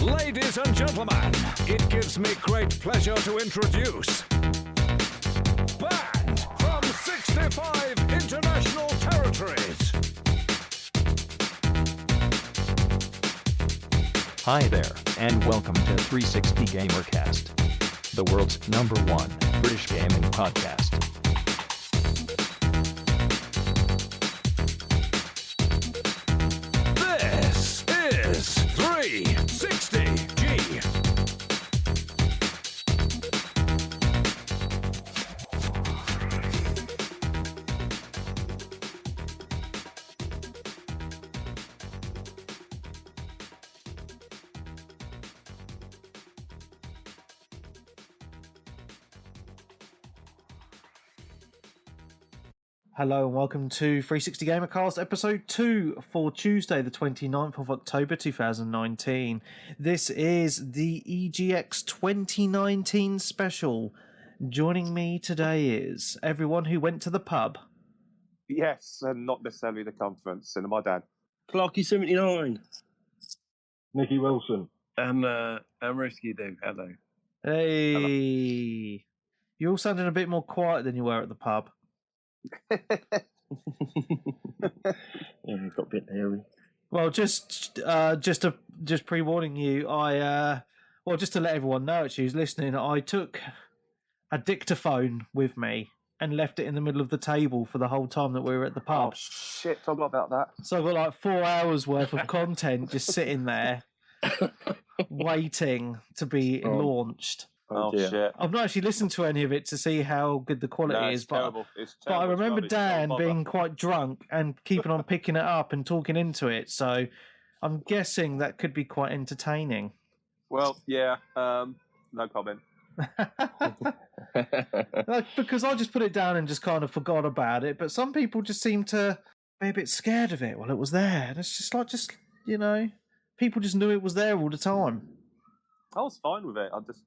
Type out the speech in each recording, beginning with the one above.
Ladies and gentlemen, it gives me great pleasure to introduce Band from 65 international territories. Hi there, and welcome to 360GamerCast, the world's #1 British gaming podcast. This is 360G. Hello and welcome to 360GamerCast episode 2 for Tuesday the 29th of October 2019. This is the EGX 2019 special. Joining me today is everyone who went to the pub. Yes, and not necessarily the conference, and my dad. Clarky79. Nicky Wilson. And Risky Dude, hello. Hey! Hello. You all sounding a bit more quiet than you were at the pub. Yeah, got a bit hairy. Well, just pre-warning you, just to let everyone know, actually, who's listening, I took a dictaphone with me and left it in the middle of the table for the whole time that we were at the pub. Oh, shit, forgot about that. So I've got like 4 hours worth of content just sitting there, waiting to be launched. Oh, shit. I've not actually listened to any of it to see how good the quality is, but I remember Dan being quite drunk and keeping on picking it up and talking into it, so I'm guessing that could be quite entertaining. Well, yeah, no comment. Because I just put it down and just kind of forgot about it, but some people just seem to be a bit scared of it while it was there. And it's just like, people just knew it was there all the time. I was fine with it. I just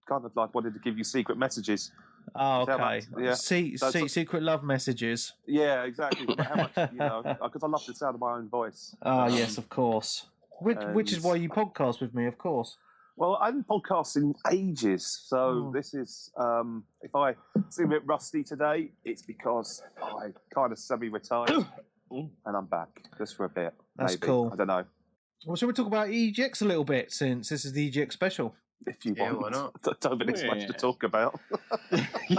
kind of like wanted to give you secret messages. Oh, okay. Yeah. Secret love messages. Yeah, exactly. How much, because I love the sound of my own voice. Yes, of course. Which is why you podcast with me, of course. Well, I haven't podcasted in ages, so this is, if I seem a bit rusty today, it's because I kind of semi-retired and I'm back just for a bit. That's maybe. cool. I don't know. Well, shall we talk about EGX a little bit, since this is the EGX Special? If you want. Why not? I don't think there's much to talk about.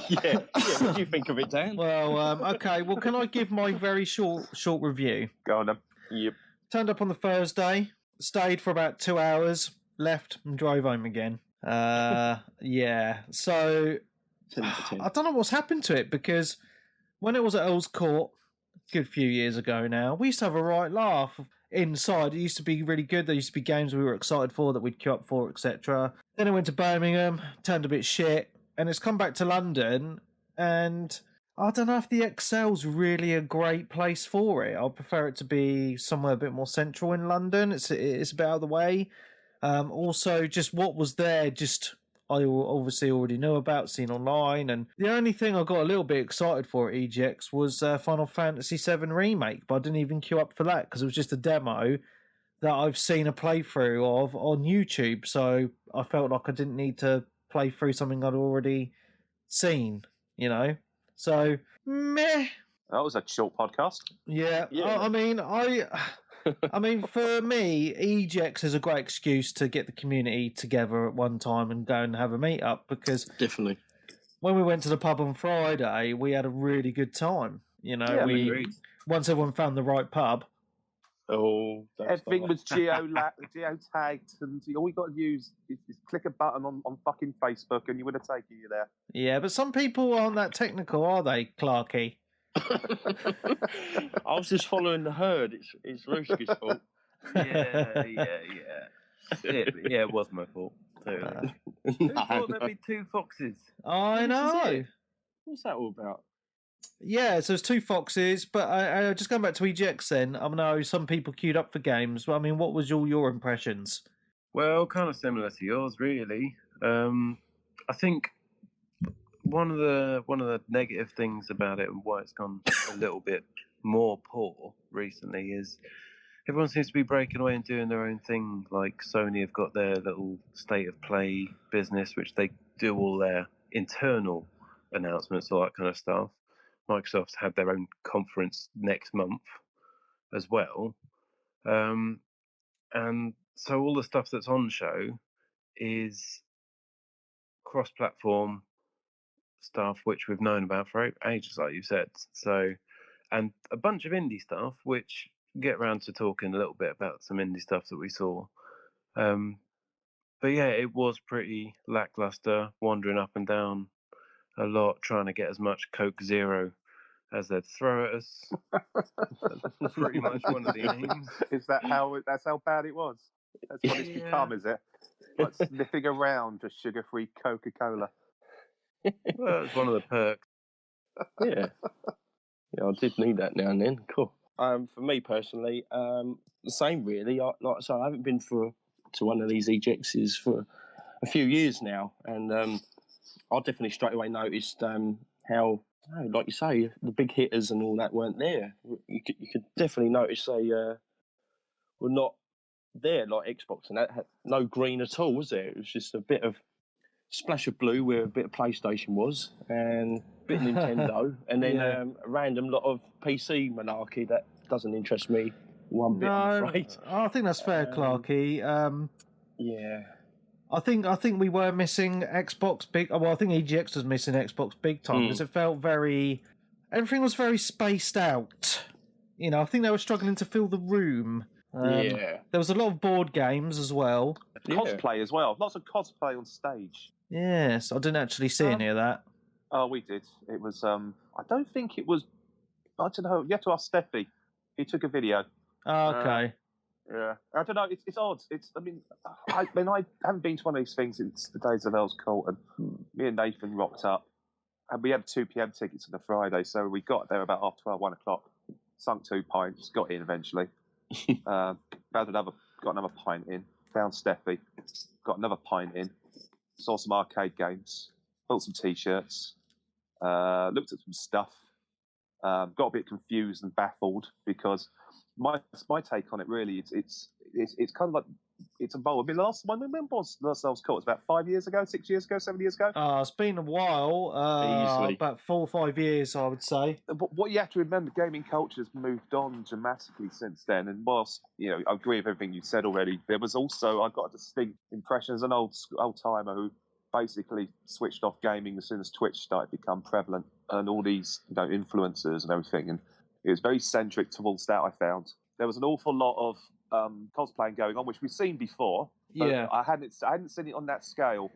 yeah. What do you think of it, Dan? Well, okay. Well, can I give my very short review? Go on then. Yep. Turned up on the Thursday, stayed for about 2 hours, left and drove home again. Yeah. So, 10 for 10. I don't know what's happened to it, because when it was at Earl's Court, a good few years ago now, we used to have a right laugh inside. It used to be really good. There used to be games we were excited for that we'd queue up for, etc. Then it went to Birmingham, turned a bit shit, and it's come back to London, and I don't know if the XL's really a great place for it. I'd prefer it to be somewhere a bit more central in London. It's a bit out of the way. Also, just what was there, I obviously already knew about, seen online, and the only thing I got a little bit excited for at EGX was Final Fantasy VII Remake, but I didn't even queue up for that because it was just a demo that I've seen a playthrough of on YouTube, so I felt like I didn't need to play through something I'd already seen, So, meh. That was a short podcast. Yeah. I mean, for me, EGX is a great excuse to get the community together at one time and go and have a meet-up, because Definitely. when we went to the pub on Friday, we had a really good time. Once everyone found the right pub. Oh, everything was geo-tagged, and all you got to use is click a button on fucking Facebook and you would have taken you there. Yeah, but some people aren't that technical, are they, Clarky? I was just following the herd. It's Ruski's fault. Yeah, it was my fault. Totally. Who thought there'd be two foxes? I know. What's that all about? Yeah, so there's two foxes, but I just going back to EGX then. I know some people queued up for games, but I mean, what was all your impressions? Well, kind of similar to yours, really. I think one of the negative things about it and why it's gone a little bit more poor recently is everyone seems to be breaking away and doing their own thing. Like Sony have got their little state of play business, which they do all their internal announcements, all that kind of stuff. Microsoft's had their own conference next month as well. And so all the stuff that's on show is cross-platform stuff, which we've known about for ages, like you said. So, and a bunch of indie stuff, which get around to talking a little bit about some indie stuff that we saw. But yeah, it was pretty lackluster, wandering up and down a lot, trying to get as much Coke Zero as they'd throw at us. That's pretty much one of the aims. Is that that's how bad it was? That's what it's become, is it? Like sniffing around for sugar-free Coca-Cola. Well, it's one of the perks. Yeah. Yeah, I did need that now and then. Cool. For me personally, the same really. Like I say, I haven't been to one of these EGXs for a few years now, and I definitely straight away noticed how, like you say, the big hitters and all that weren't there. You could definitely notice they were not there, like Xbox, and that had no green at all, was there? It was just a bit of splash of blue where a bit of PlayStation was, and a bit of Nintendo, and then a random lot of PC malarkey that doesn't interest me one bit, I'm afraid. I think that's fair, Clarky. Yeah. I think we were missing Xbox big. Well, I think EGX was missing Xbox big time because it felt everything was very spaced out. You know, I think they were struggling to fill the room. There was a lot of board games as well. Cosplay as well. Lots of cosplay on stage. Yes, I didn't actually see any of that. Oh, we did. It was. I don't think it was. I don't know. You have to ask Steffi. He took a video. Oh, okay. Yeah, I don't know. It's odd. I haven't been to one of these things since the days of Earl's Court, and me and Nathan rocked up, and we had 2 p.m. tickets on the Friday, so we got there about 12:30, 1 o'clock. Sunk 2 pints, got in eventually. got another pint in. Found Steffi, got another pint in. Saw some arcade games. Bought some t-shirts. Looked at some stuff. Got a bit confused and baffled because my take on it really it's kind of like it's evolved. I mean, when was last Earl's Court? It was about 5 years ago, 6 years ago, 7 years ago. It's been a while. About 4 or 5 years, I would say. But what you have to remember, gaming culture has moved on dramatically since then. And whilst I agree with everything you said already, there was also I got a distinct impression as an old timer who basically switched off gaming as soon as Twitch started to become prevalent and all these influencers and everything. And it was very centric towards that. I found there was an awful lot of cosplaying going on, which we've seen before. Yeah, I hadn't seen it on that scale.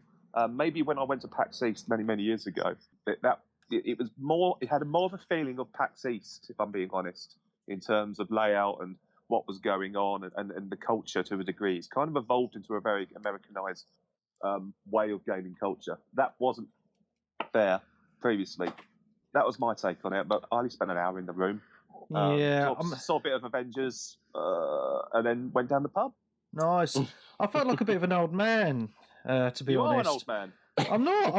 Maybe when I went to PAX East many years ago, it was more. It had more of a feeling of PAX East, if I'm being honest, in terms of layout and what was going on and the culture to a degree. It's kind of evolved into a very Americanized way of gaming culture. That wasn't there previously. That was my take on it. But I only spent an hour in the room. Saw a bit of Avengers, and then went down the pub. Nice. I felt like a bit of an old man, to be honest. You are an old man. I'm not.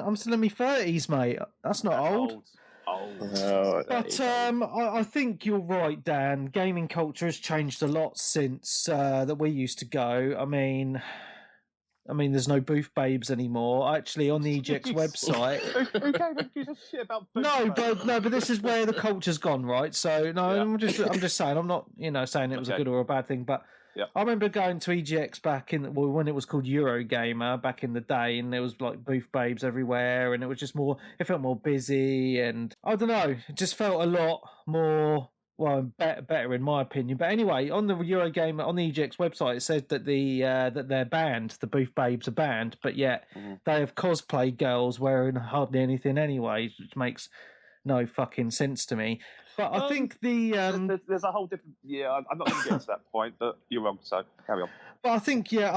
I'm still in my 30s, mate. That's not old. But I think you're right, Dan. Gaming culture has changed a lot since that we used to go. I mean, there's no booth babes anymore. Actually, on the EGX website, who gave a piece of shit about booth babes? but this is where the culture's gone, right? So no, Yeah. I'm just saying. I'm not, saying it was a good or a bad thing, but. Yeah. I remember going to EGX back when it was called Eurogamer back in the day, and there was like booth babes everywhere, and it was just it felt more busy, and I don't know, it just felt a lot more, better in my opinion. But anyway, on the Eurogamer, on the EGX website, it says that that they're banned, the booth babes are banned, but yet they have cosplay girls wearing hardly anything anyway, which makes no fucking sense to me. But I think there's a whole different. Yeah, I'm not going to get to that point, but you're wrong. So carry on. But I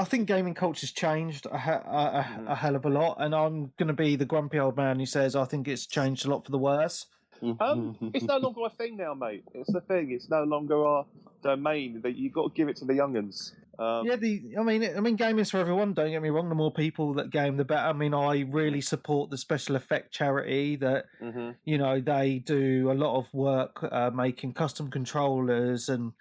think gaming culture's changed a hell of a lot, and I'm going to be the grumpy old man who says I think it's changed a lot for the worse. It's no longer a thing now, mate. It's the thing. It's no longer our domain. That you've got to give it to the young'uns. Yeah, I mean, gaming's for everyone. Don't get me wrong. The more people that game, the better. I mean, I really support the Special Effect charity that they do a lot of work making custom controllers and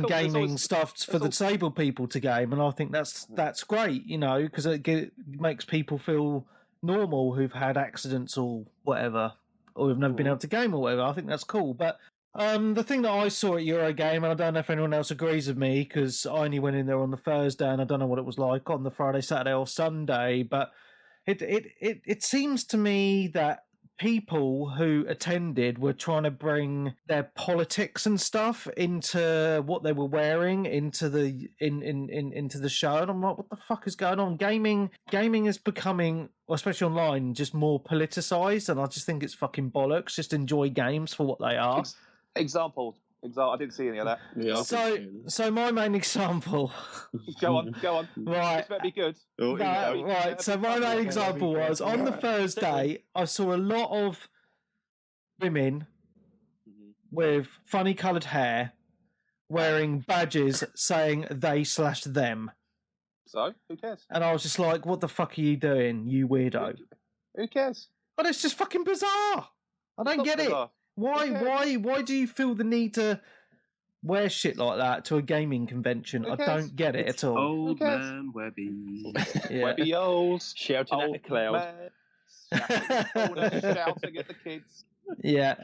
gaming stuff for the disabled people to game, and I think that's great. Because it makes people feel normal who've had accidents or whatever, or have never been able to game or whatever. I think that's cool, but. The thing that I saw at Eurogame, and I don't know if anyone else agrees with me, because I only went in there on the Thursday, and I don't know what it was like on the Friday, Saturday, or Sunday, but it seems to me that people who attended were trying to bring their politics and stuff into what they were wearing into the into the show, and I'm like, what the fuck is going on? Gaming is becoming, especially online, just more politicized, and I just think it's fucking bollocks. Just enjoy games for what they are. Example. I didn't see any of that. Yeah, so my main example. Go on. Right. This better be good. Right. So my main example was on the Thursday, I saw a lot of women with funny coloured hair wearing badges saying they/them. So, who cares? And I was just like, what the fuck are you doing, you weirdo? Who cares? But it's just fucking bizarre. I don't get it. Why do you feel the need to wear shit like that to a gaming convention? I don't get it at all. Old man Webby. Webby Oles. Shouting at the cloud. Shouting at the kids. Yeah.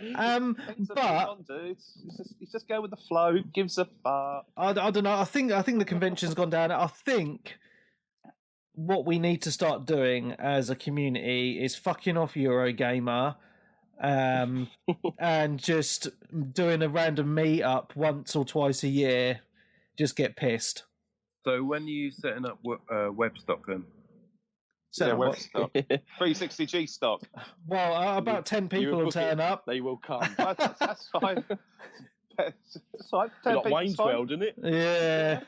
But he's just go with the flow. Gives a fuck. I don't know. I think the convention's gone down. I think what we need to start doing as a community is fucking off Eurogamer. And just doing a random meet-up once or twice a year, just get pissed. So when are you setting up Webstock then? Webstock. 360G stock. Well, about 10 people will turn up. They will come. That's fine. It's fine. 10 like Wayne's World, isn't it? Yeah.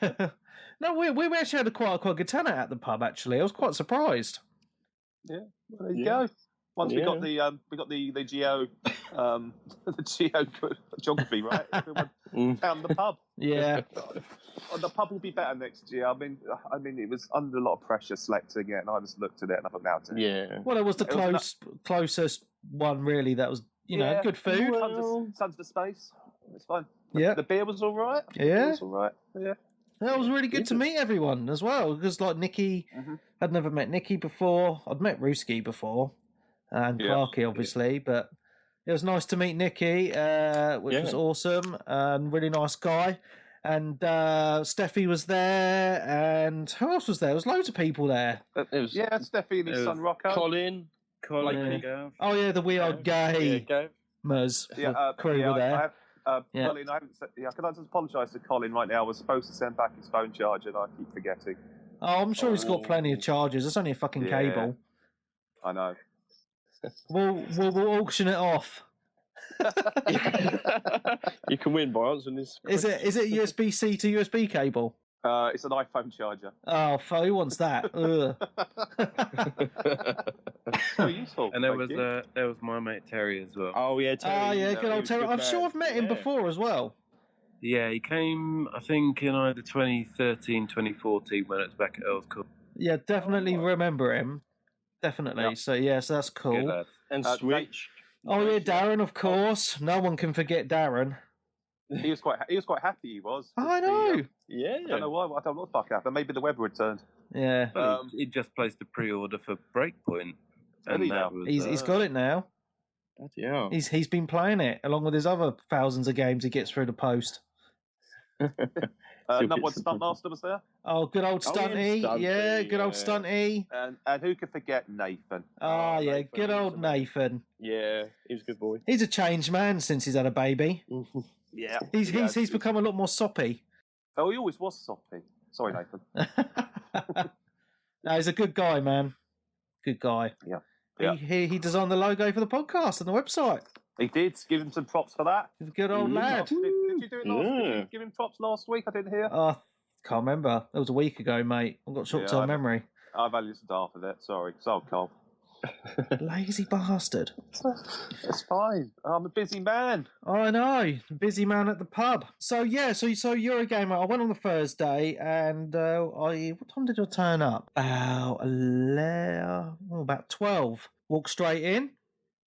No, we actually had quite a good tenant at the pub, actually. I was quite surprised. Yeah, well, there you go. Once we got the geo geography right, everyone found the pub. Yeah, the pub will be better next year. I mean, it was under a lot of pressure selecting it, and I just looked at it and I thought, now to it. Well, it was the closest one really. That was good food. Tons of space. It's fine. Yeah, the beer was all right. Yeah, Yeah. That was really good to meet everyone as well, because like Nikki, I'd never met Nikki before. I'd met Ruski before. And Clarky, obviously, but it was nice to meet Nikki, which was awesome, and really nice guy. And Steffi was there, and who else was there? There was loads of people there. Steffi and his son Rocco. Colin. Gav. Oh yeah, the weird gay Muz crew were there. Colin, can I just apologise to Colin right now? I was supposed to send back his phone charger, and I keep forgetting. Oh, I'm sure he's got plenty of chargers. It's only a fucking cable. I know. We'll auction it off. You can win by answering this question. Is it USB-C to USB cable? It's an iPhone charger. Oh, who wants that? Very useful. And there was my mate Terry as well. Oh yeah, Terry. Oh yeah, good old Terry. I'm sure I've met him before as well. Yeah, he came, I think, in either 2013, 2014 when it was back at Earl's Court. Yeah, definitely remember him. Definitely. Yep. So that's cool. And Switch. Oh yeah, Darren, of course. No one can forget Darren. He was quite happy. He was. I know. I don't know why. I don't know what the fuck happened. Maybe the weather returned. Yeah. Well, he just placed a pre-order for Breakpoint, and that was, he's got it now. Yeah. He's been playing it along with his other thousands of games he gets through the post. Number one Stuntmaster was there. Oh, good old Stunty. Good old Stunty. And who could forget Nathan? Oh, yeah, Nathan, good old Nathan. Yeah, he's a good boy. He's a changed man since he's had a baby. Yeah. He's become a lot more soppy. Oh, he always was soppy. Sorry, Nathan. No, he's a good guy, man. Good guy. Yeah. He designed the logo for the podcast and the website. He did. Give him some props for that. He's a good old lad. Did you do it last week? Did you give him props last week? I didn't hear. Can't remember. That was a week ago, mate. I've got short-term memory. I've only listened to half of it. Sorry. So, Carl. Lazy bastard. It's fine. I'm a busy man. I know, busy man at the pub. So yeah, so Eurogamer. I went on the Thursday, and what time did I turn up? About 12. Walked straight in.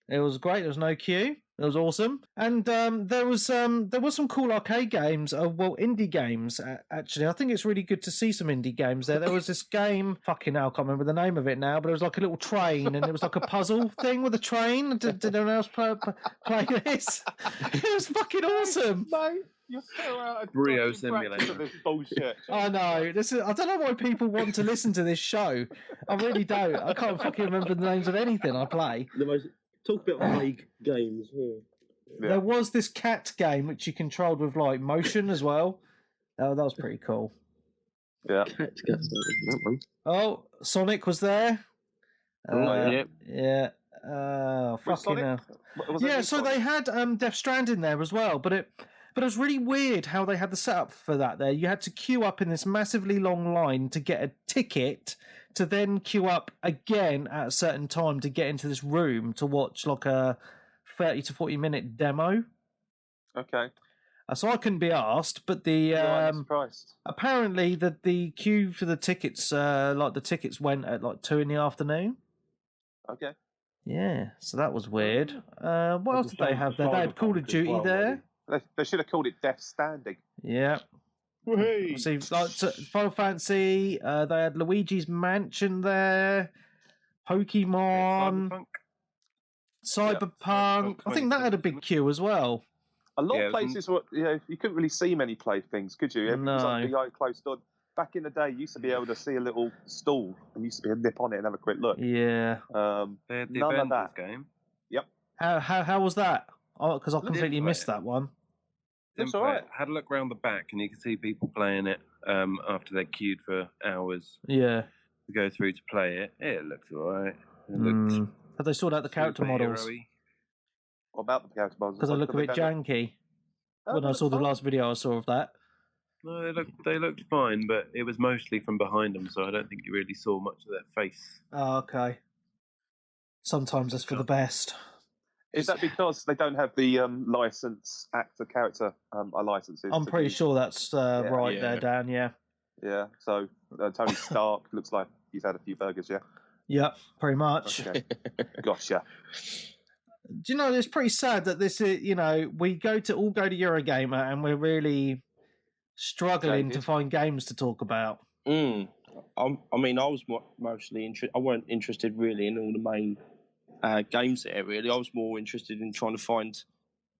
It was great. There was no queue. It was awesome, and there was some cool arcade games. Indie games. Actually, I think it's really good to see some indie games there. There was this game. Fucking hell, I can't remember the name of it now, but it was like a little train, and it was like a puzzle thing with a train. Did anyone else play this? It was fucking awesome. Mate, you're so out of Brio fucking practice Simulator. of this bullshit. I know. I don't know why people want to listen to this show. I really don't. I can't fucking remember the names of anything I play. The most talk about vague games. Yeah. There was this cat game which you controlled with like motion as well. Oh, that was pretty cool. Yeah. Let's get that one. Oh, Sonic was there. Yep. Yeah. Which Fucking Sonic? hell. Was it Yeah, new so Sonic? they had Death Stranding there as well, but it was really weird how they had the setup for that there. You had to queue up in this massively long line to get a ticket, to then queue up again at a certain time to get into this room to watch like a 30 to 40 minute demo. Okay. So I couldn't be asked, but the I'm surprised. apparently the queue for the tickets, the tickets went at like 2 PM. Okay. Yeah, so that was weird. What else did they have there? They had Call of Cyberpunk as Duty well, there. They should have called it Death Standing. Yeah. See, like Final Fantasy. They had Luigi's Mansion there. Pokemon, Cyberpunk. Cyberpunk. I think that had a big queue as well. A lot Yeah, of places were, you couldn't really see many play things, could you? Everything was like No. behind closed door. Back in the day, you used to be able to see a little stall and used to be able to nip on it and have a quick look. Yeah. They had the None of Avengers that. game. How was that? Oh, because I Didn't completely play missed it. that one. Didn't It's play alright. it. Had a look around the back, and you could see people playing it after they queued for hours Yeah. to go through to play it. It looked alright. It looked Have they sorted out the character models? superhero-y. What about the character models? Because I look a bit janky when I saw the last video I saw of that. No, they looked fine, but it was mostly from behind them, so I don't think you really saw much of their face. Oh, okay. Sometimes that's for the best. Is that because they don't have the license actor character licenses? I'm to pretty do- sure that's right Yeah. there, Dan. Yeah. Yeah. So Tony Stark looks like he's had a few burgers. Yeah. Yep, pretty much. Okay. Gotcha. Do you know, it's pretty sad that this is, we all go to Eurogamer and we're really struggling to Jaded. find games to talk about. I mean, I was mostly interested. I weren't interested really in all the main games there. Really, I was more interested in trying to find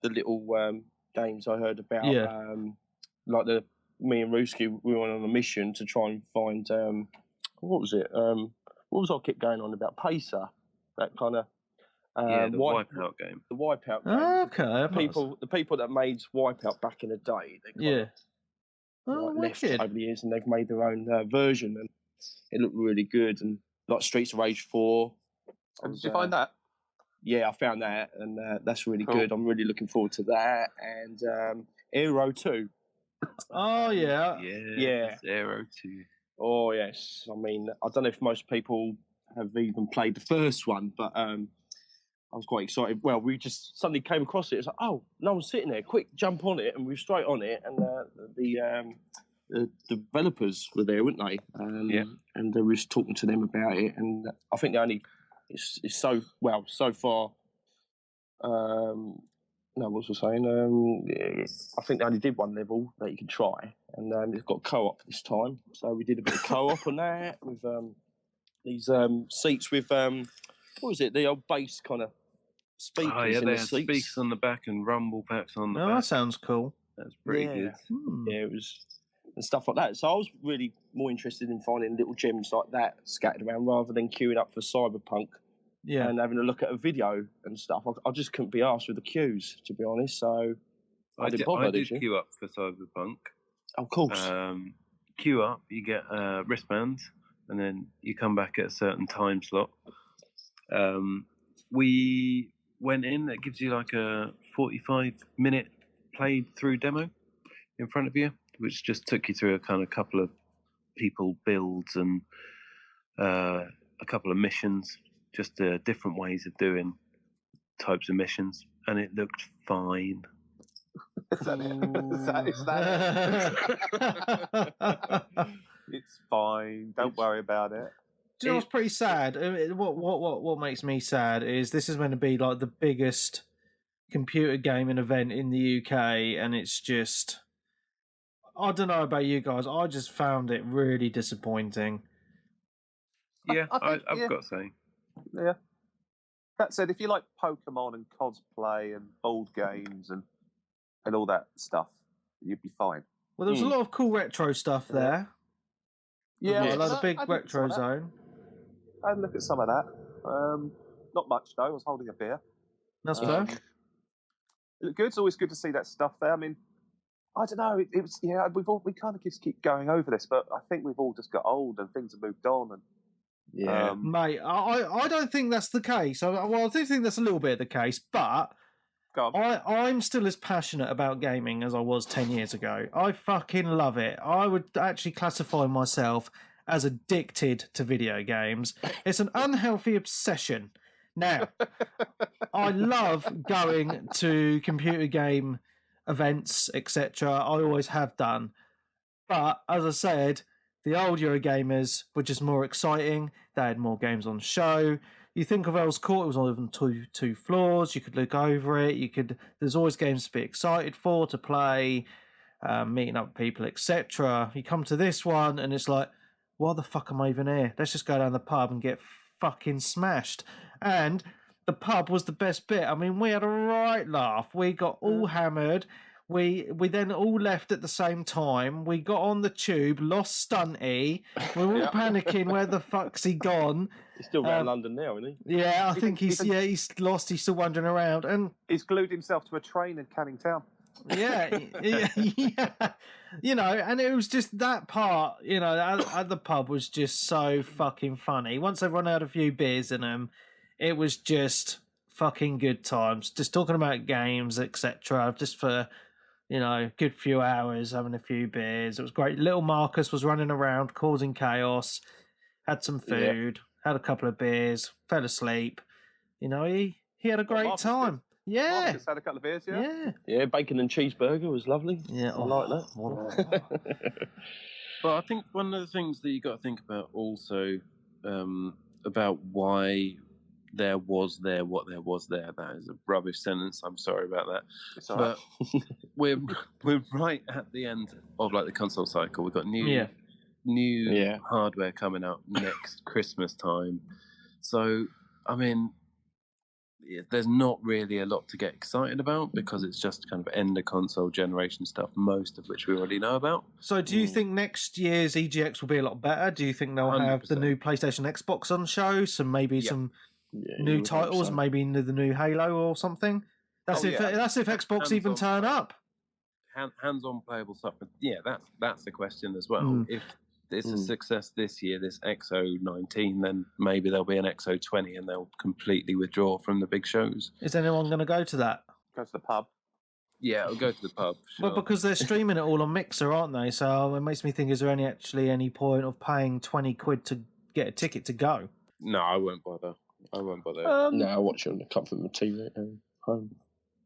the little games I heard about. Yeah. Like me and Ruski, we went on a mission to try and find what was it? What was I kept going on about? Pacer, that kind of Yeah, the Wipeout game. The Wipeout Oh, games. okay. The people that made Wipeout back in the day, they kind Yeah. of Oh, left wicked. over the years, and they've made their own version, and it looked really good. And like Streets of Rage 4. Did you find that? Yeah, I found that, and that's really Cool. good. I'm really looking forward to that. And Aero 2. Oh, yeah. Yeah. Aero 2. Oh, yes. I mean, I don't know if most people have even played the first one, but I was quite excited. Well, we just suddenly came across it. It's like, oh, no one's sitting there. Quick, jump on it. And we were straight on it. And the developers were there, weren't they? Yeah. And they were just talking to them about it. And I think they only... It's so far... no, what was I saying? I think they only did one level that you can try. And it's got co-op this time. So we did a bit of co-op on that with these seats with... what was it? The old bass kind of speakers Oh, yeah, in they the had seats. speakers on the back and rumble packs on the Oh, back. that sounds cool. That's pretty Yeah. good. Yeah, it was, and stuff like that. So I was really more interested in finding little gems like that scattered around rather than queuing up for Cyberpunk Yeah. and having a look at a video and stuff. I just couldn't be asked with the queues, to be honest. So I didn't bother. I did you? queue up for Cyberpunk. Of course. Queue up, you get wristbands, and then you come back at a certain time slot. We went in, it gives you like a 45-minute played through demo in front of you, which just took you through a kind of couple of people builds and a couple of missions. just different ways of doing types of missions, and it looked fine. Is that it? Is that it? It's fine. Don't worry about it. Do you know what's pretty sad? What makes me sad is this is meant to be like the biggest computer gaming event in the UK, and it's just, I don't know about you guys, I just found it really disappointing. Yeah, I think, I've got to say. Yeah. That said, if you like Pokemon and cosplay and board games and all that stuff, you'd be fine. Well, there was a lot of cool retro stuff there. Yeah, like a big I'd look at some retro of that. zone. I'd look at some of that. Not much though. I was holding a beer. That's fair. It looked good. It's always good to see that stuff there. I mean, I don't know. It was we kind of just keep going over this, but I think we've all just got old and things have moved on. And Mate, I don't think that's the case. I do think that's a little bit the case, but I'm still as passionate about gaming as I was 10 years ago. I fucking love it. I would actually classify myself as addicted to video games. It's an unhealthy obsession. Now, I love going to computer game events, etc. I always have done. But, as I said, the old Eurogamers were just more exciting. They had more games on show. You think of Earl's Court, it was on two floors. You could look over it. There's always games to be excited for, to play, meeting up with people, etc. You come to this one, and it's like, why the fuck am I even here? Let's just go down the pub and get fucking smashed. And the pub was the best bit. I mean, we had a right laugh. We got all hammered. We then all left at the same time. We got on the tube, lost Stunty. We were all panicking. Where the fuck's he gone? He's still around London now, isn't he? Yeah, I think he's lost. He's still wandering around, and he's glued himself to a train in Canning Town. Yeah, you know, and it was just that part, you know, at the pub was just so fucking funny. Once everyone had a few beers in them, it was just fucking good times. Just talking about games, etc. Just for, you know, good few hours, having a few beers. It was great. Little Marcus was running around causing chaos. Had some food, had a couple of beers, fell asleep. You know, he had a great time. Yeah. Marcus had a couple of beers, Yeah, bacon and cheeseburger was lovely. Yeah, I like that. But I think one of the things that you got to think about also about why there was there what there was there. That is a rubbish sentence. I'm sorry about that. It's all right. But we're right at the end of like the console cycle. We've got new hardware coming out next Christmas time. So I mean, there's not really a lot to get excited about because it's just kind of end of console generation stuff, most of which we already know about. So do you think next year's EGX will be a lot better? Do you think they'll have 100%. the new PlayStation Xbox on show? Some new titles, maybe the new Halo or something? That's if Xbox even turn up. Hands-on playable stuff. Yeah, that's the question as well. If it's a success this year, this XO19, then maybe there'll be an XO20 and they'll completely withdraw from the big shows. Is anyone going to go to that? Go to the pub. Yeah, I'll go to the pub. Sure. Well, because they're streaming it all on Mixer, aren't they? So it makes me think, is there any point of paying 20 quid to get a ticket to go? No, I won't bother. No, I'll watch it on the comfort of my TV at home.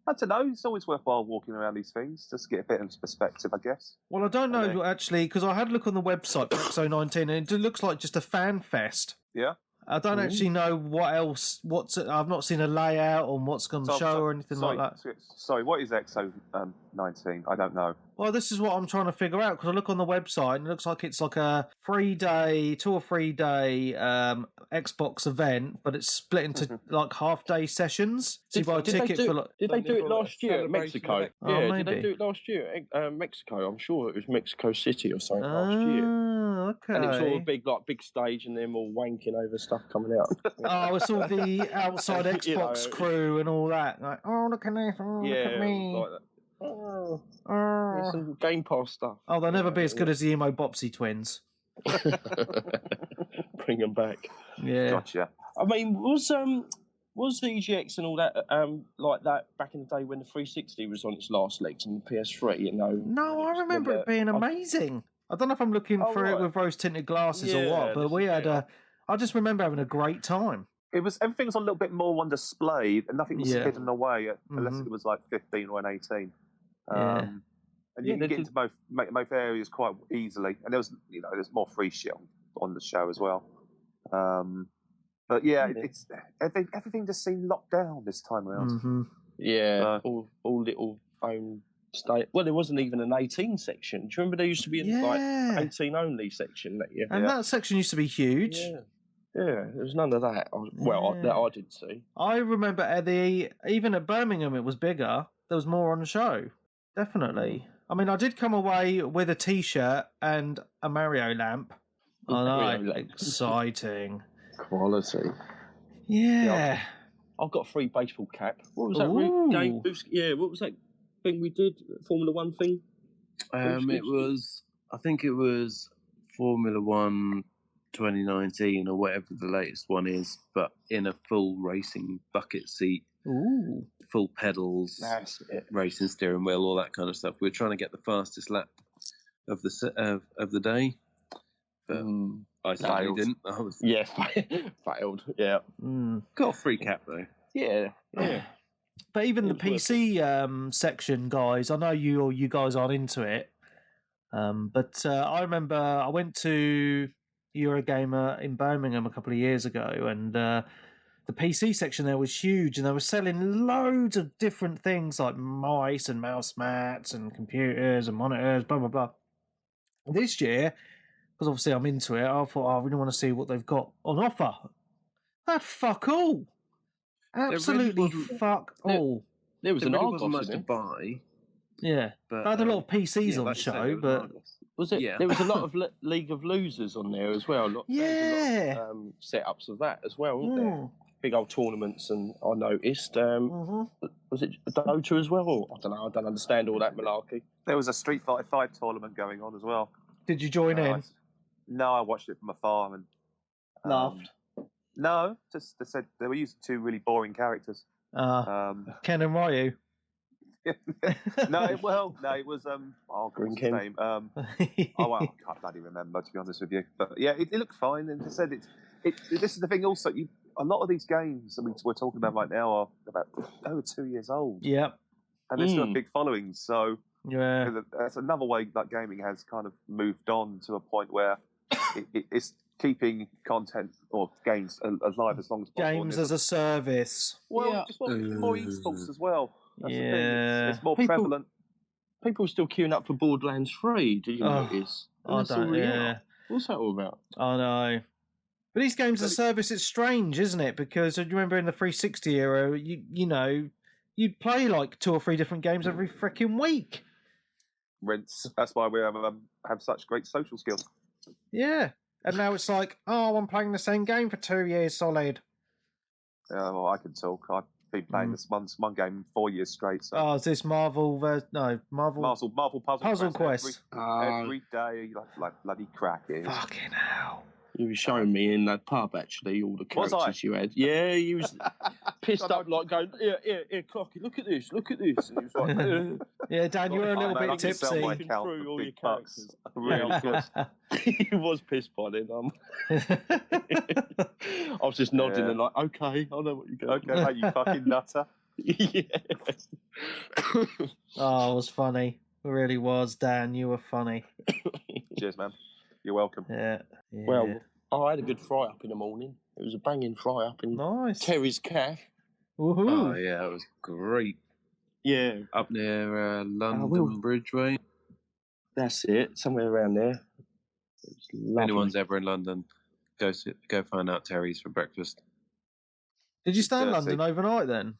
I don't know. It's always worthwhile walking around these things just to get a bit of perspective, I guess. Well, I don't know actually, because I had a look on the website for XO19 and it looks like just a fan fest. Yeah. I don't actually know what else. I've not seen a layout on what's going to show or anything like that. Sorry, what is XO19? I don't know. Well, this is what I'm trying to figure out because I look on the website and it looks like it's like a 2 or 3 day Xbox event, but it's split into like half-day sessions. So you buy a ticket for like. Did they do it last year at Mexico? Oh, yeah, maybe. did they do it last year at Mexico? I'm sure it was Mexico City or something last year. Okay. And it's all a big stage and them all wanking over stuff coming out. Oh, it's all the outside Xbox crew and all that. Like, oh, look at this. Oh, look at me. Like that. There's some Game Pass stuff. Oh, they'll never be as good as the Emo Bopsy twins. Bring them back. Yeah. Gotcha. I mean, was the EGX and all that like that back in the day when the 360 was on its last legs and the PS3? You know. No, I remember it being amazing. I don't know if I'm looking for it with rose tinted glasses or what, but we had I just remember having a great time. everything was a little bit more on display, and nothing was Yeah. hidden away unless Mhm. it was like 15 or an 18. Yeah. And you can get into both areas quite easily, and there's more free shit on the show as well. But yeah, it's everything just seemed locked down this time around. Mm-hmm. Yeah, all little own state. Well, there wasn't even an 18 section. Do you remember there used to be like 18 only section that year? And that section used to be huge. Yeah, there was none of that. That I did see. I remember even at Birmingham it was bigger. There was more on the show. Definitely. I mean, I did come away with a T-shirt and a Mario lamp. Oh no, exciting. Quality. Yeah. I've got a free baseball cap. What was that game? Yeah, what was that thing we did? Formula One thing? I think it was Formula One 2019 or whatever the latest one is, but in a full racing bucket seat. Ooh. Full pedals, racing steering wheel, all that kind of stuff. We were trying to get the fastest lap of the day, but I sadly didn't. Failed. Yeah, got a free cap though. Yeah. But even the PC section, guys, I know you guys aren't into it, but I remember I went to Eurogamer in Birmingham a couple of years ago, and the PC section there was huge, and they were selling loads of different things like mice and mouse mats and computers and monitors, blah, blah, blah. This year, because obviously I'm into it, I thought, I really want to see what they've got on offer. That fuck all. Absolutely fuck all. There was really wasn't much to buy. Yeah. But, they had a lot of PCs on the show, but... Was it? Yeah. There was a lot of League of Losers on there as well. Yeah. There was a lot of setups of that as well, wasn't there? Big old tournaments, and I noticed. Was it Dota as well? I don't know. I don't understand all that malarkey. There was a Street Fighter 5 tournament going on as well. Did you join in? No, I watched it from afar and laughed. No, just they said they were using two really boring characters. Ken and Ryu. No, it was what's his name? I can't bloody remember, to be honest with you. But yeah, it looked fine, and they said this is the thing. Also, a lot of these games that we're talking about right now are about over 2 years old. Yeah, and they still have big followings. So yeah, that's another way that gaming has kind of moved on to a point where it's keeping content or games alive as long as possible. Games as a service. Well, just more esports as well. That's the thing. It's more prevalent. People are still queuing up for Borderlands 3. Did you notice? What's that all about? I know. But these games as a service, it's strange, isn't it? Because you remember in the 360 era, you'd play like 2 or 3 different games every freaking week. Rinse. That's why we have such great social skills. Yeah. And now it's like, I'm playing the same game for 2 years solid. Yeah, well, I can talk. I've been playing this one game 4 years straight. So. Is this Marvel Puzzle Quest? Every day, like bloody crack. Fucking hell. You were showing me in that pub, actually, all the characters you had. Yeah, he was pissed up, like going, here, Clocky, look at this. And he was like, yeah, Dan, you were a little bit tipsy. Through all your characters. Real good. He was pissed by then. I was just nodding and like, okay, I know what you're going. Okay, mate, you fucking nutter. Yeah. It was funny. It really was, Dan. You were funny. Cheers, man. You're welcome. Yeah. Well, I had a good fry up in the morning. It was a banging fry up in Terry's Cafe. Woohoo! Oh yeah, it was great. Yeah, up near London Bridgeway. That's it, somewhere around there. If anyone's ever in London, go find out Terry's for breakfast. Did you stay in London overnight then?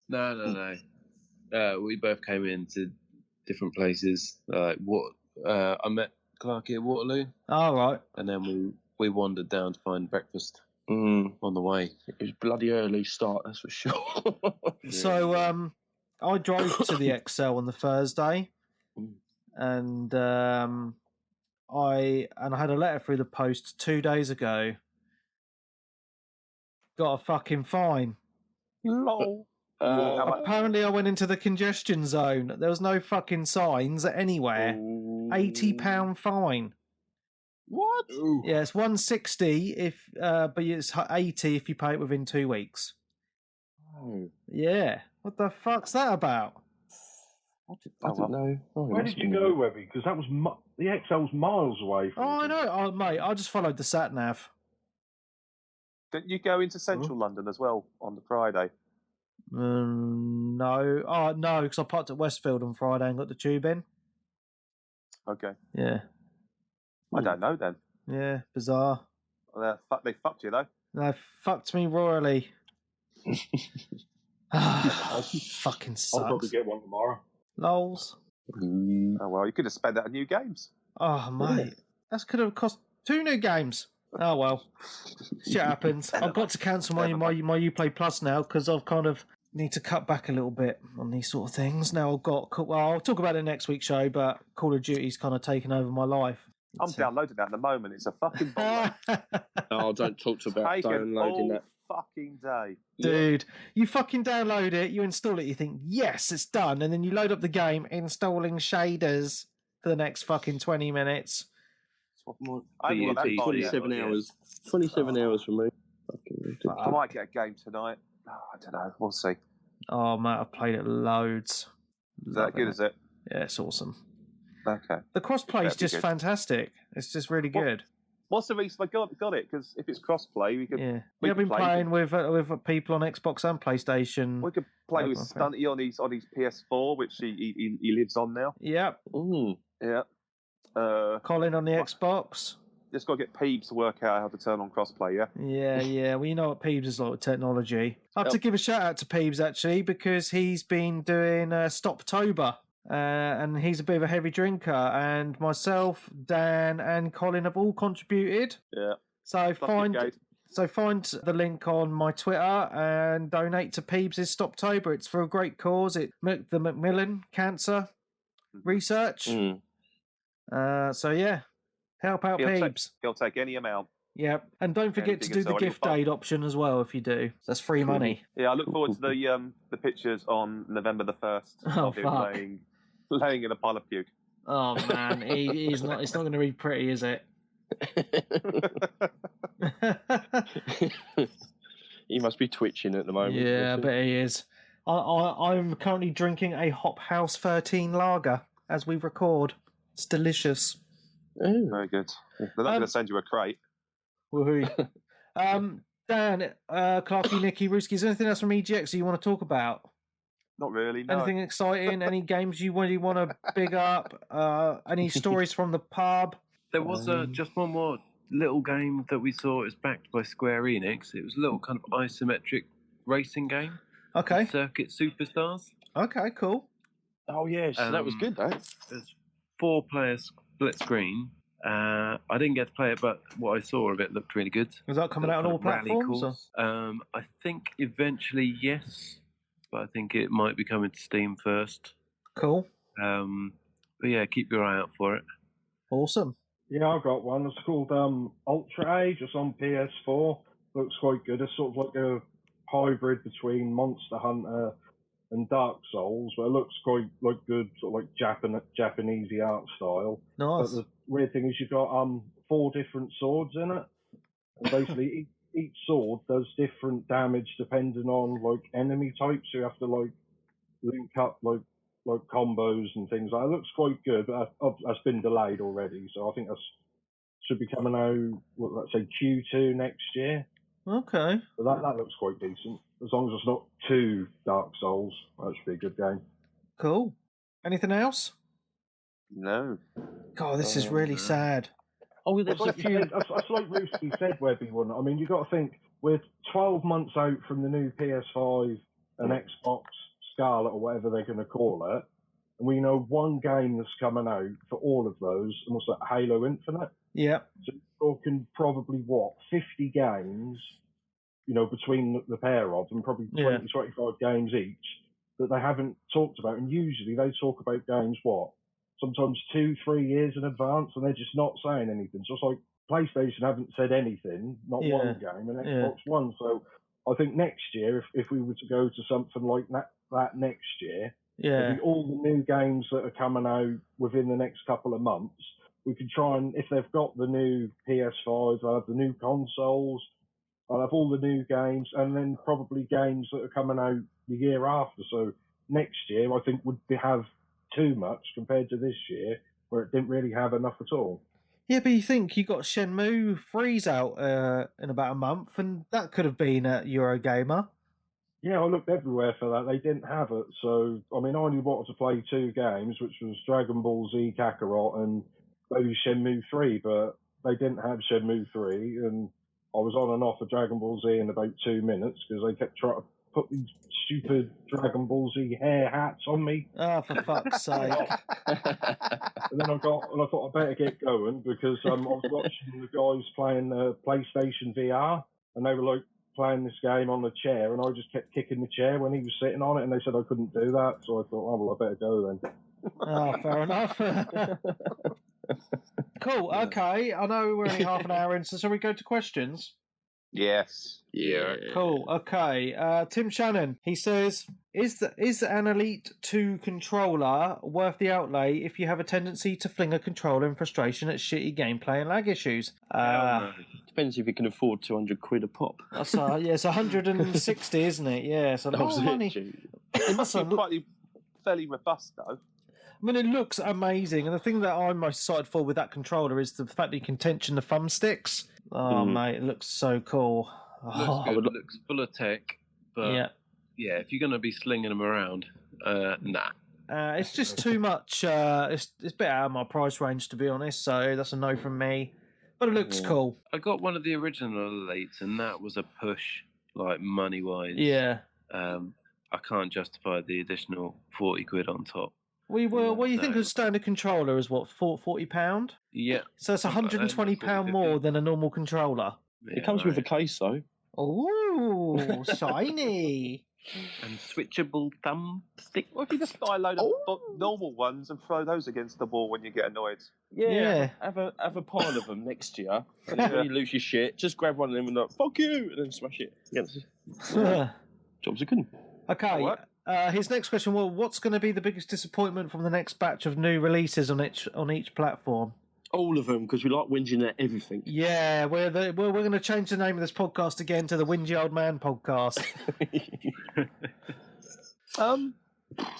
No. We both came into different places. I met Clarky at Waterloo. Oh, right. And then we wandered down to find breakfast on the way. It was bloody early start, that's for sure. So I drove to the Excel on the Thursday, and I had a letter through the post 2 days ago. Got a fucking fine. Lol. Apparently I went into the congestion zone. There was no fucking signs anywhere. £80 fine. What? Yeah, it's 160 but it's 80 if you pay it within 2 weeks. Oh, Yeah. What the fuck's that about? I don't know. Oh, it Where must did be you go, Webby? Because that was the XL's miles away from Oh, I us. know. Oh, mate, I just followed the sat nav. Didn't you go into central London as well on the Friday? No. Oh, no, because I parked at Westfield on Friday and got the tube in. Okay. Yeah. I don't know then. Yeah, bizarre. Well, they fucked you, though. They fucked me royally. Fucking I'll probably sucks. get one tomorrow. Lols. Oh, well, you could have spent that on new games. Oh, mate. That could have cost 2 new games. Oh, well. Shit happens. I've got to cancel my Uplay Plus now because I've kind of need to cut back a little bit on these sort of things. Now I've got... Well, I'll talk about it next week's show, but Call of Duty's kind of taken over my life. I'm downloading that at the moment. It's a fucking ball. Oh, don't talk about downloading that. Fucking day. Dude, you fucking download it, you install it, you think, yes, it's done, and then you load up the game, installing shaders for the next fucking 20 minutes. I haven't got that far yet. 27 hours. 27 hours for me. Fucking I ridiculous. might get a game tonight. Oh, I don't know. We'll see. Oh, mate, I've played it loads. Is that good, is it? Yeah, it's awesome. Okay. The crossplay is just good. fantastic. It's just really good. What's the reason I got it? Because if it's cross-play, we could... Yeah. we I've could been play. playing with people on Xbox and PlayStation. We could play with Okay. Stunty on his PS4, which he lives on now. Yep. Yeah. Colin on the Xbox. Just got to get Peebs to work out how to turn on crossplay, yeah? Yeah. Well, you know what Peebs is like with technology. I have to give a shout out to Peebs, actually, because he's been doing Stoptober. And he's a bit of a heavy drinker. And myself, Dan, and Colin have all contributed. Yeah. So find the link on my Twitter and donate to Peebs' Stoptober. It's for a great cause. It's the Macmillan Cancer Research. So yeah, help out Peebs. He'll take any amount. Yeah, and don't forget to do the gift aid option as well if you do. That's free money. Yeah, I look forward to the pictures on November the 1st of him laying in a pile of puke. Oh man, he's not. It's not going to be pretty, is it? He must be twitching at the moment. Yeah, I bet he is. I'm currently drinking a Hop House 13 lager as we record. It's delicious. Very good. They're not going to send you a crate. Woohoo. Dan, Clarky, Nicky, Rooski, is there anything else from EGX that you want to talk about? Not really, no. Anything exciting? Any games you really want to big up? Any stories from the pub? There was just one more little game that we saw. It's backed by Square Enix. It was a little kind of isometric racing game. Okay. Circuit Superstars. Okay, cool. Oh, yes. That was good, though. There's 4 players split screen. I didn't get to play it, but what I saw of it looked really good. Was that coming out on all platforms? I think eventually, yes. But I think it might be coming to Steam first. Cool. But yeah, keep your eye out for it. Awesome. Yeah, I've got one. It's called Ultra Age. It's on PS4. Looks quite good. It's sort of like a hybrid between Monster Hunter and Dark Souls, but it looks quite like good, sort of like Japanese art style. Nice. But the weird thing is you've got 4 different swords in it, and basically each sword does different damage depending on like enemy types. So you have to like link up like combos and things. Like it looks quite good, but that's been delayed already. So I think that should be coming out, let's say Q2 next year. Okay. So that looks quite decent. As long as it's not too Dark Souls, that should be a good game. Cool. Anything else? No. God, this is really sad. Oh, there's a few. That's like Rooski said, Webby, wasn't it? I mean, you've got to think, we're 12 months out from the new PS5 and Xbox Scarlet or whatever they're going to call it, and we know one game that's coming out for all of those, and what's that, Halo Infinite? Yeah. So you're talking probably, 50 games, between the pair of them, probably 20, 25 games each, that they haven't talked about. And usually they talk about games, sometimes 2-3 years in advance, and they're just not saying anything. So it's like PlayStation haven't said anything, not one game, and Xbox one. So I think next year, if we were to go to something like that next year, all the new games that are coming out within the next couple of months, we could try and, if they've got the new PS5, they'll have the new consoles, I'll have all the new games, and then probably games that are coming out the year after. So next year, I think, would have too much compared to this year, where it didn't really have enough at all. Yeah, but you think you got Shenmue 3's out in about a month, and that could have been at Eurogamer. Yeah, I looked everywhere for that. They didn't have it. So, I mean, I only wanted to play 2 games, which was Dragon Ball Z Kakarot and maybe Shenmue 3, but they didn't have Shenmue 3, and I was on and off of Dragon Ball Z in about 2 minutes because they kept trying to put these stupid Dragon Ball Z hair hats on me. Oh, for fuck's sake. And then I thought I better get going because I was watching the guys playing PlayStation VR, and they were like playing this game on the chair, and I just kept kicking the chair when he was sitting on it, and they said I couldn't do that, so I thought, oh, well, I better go then. Oh, fair enough. Cool, okay. I know we're only half an hour in, so shall we go to questions? Yes. Yeah. Cool, okay. Tim Shannon, he says, is an Elite 2 controller worth the outlay if you have a tendency to fling a controller in frustration at shitty gameplay and lag issues? Depends if you can afford £200 a pop. That's, it's 160, isn't it? Yeah, it's a lot of money. It must be quite fairly robust, though. I mean, it looks amazing, and the thing that I'm most excited for with that controller is the fact that you can tension the thumbsticks. Oh, mate, it looks so cool. Looks good. It looks full of tech, but yeah, if you're going to be slinging them around, nah. It's just too much. It's a bit out of my price range, to be honest, so that's a no from me. But it looks cool. I got one of the original Elites, and that was a push, like, money-wise. Yeah. I can't justify the additional £40 on top. What do you think of standard controller is what, £40? Yeah. So it's £120 more than a normal controller. Yeah, it comes with a case, though. Oh, shiny. And switchable thumbstick. Well, if you just buy a load of normal ones and throw those against the wall when you get annoyed. Yeah. Have a pile of them next year. And then when you lose your shit, just grab one of them and like, fuck you, and then smash it. Jobs are good. Okay. His next question: what's going to be the biggest disappointment from the next batch of new releases on each platform? All of them, because we like whinging at everything. Yeah, we're going to change the name of this podcast again to the Whingy Old Man Podcast. I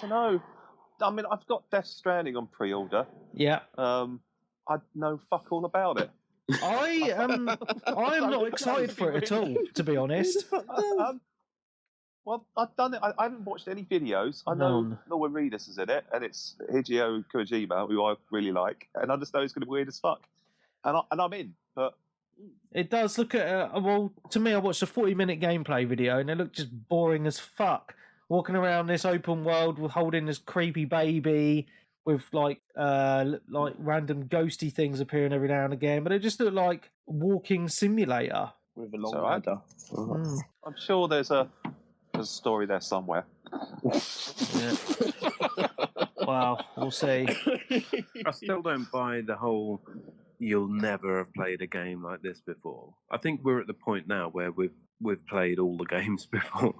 don't know. I mean, I've got Death Stranding on pre-order. Yeah. I know fuck all about it. I am not excited for it at all, to be honest. Well, I've done it. I haven't watched any videos. I know Laura Reedus is in it, and it's Hideo Kojima, who I really like, and I just know it's going to be weird as fuck. And I'm in, but it does look at well, to me, I watched a 40-minute gameplay video, and it looked just boring as fuck. Walking around this open world with holding this creepy baby with like random ghosty things appearing every now and again, but it just looked like walking simulator with a long ladder. I'm sure there's a story there somewhere. Yeah. Wow, we'll see. I still don't buy the whole you'll never have played a game like this before. I think we're at the point now where we've played all the games before.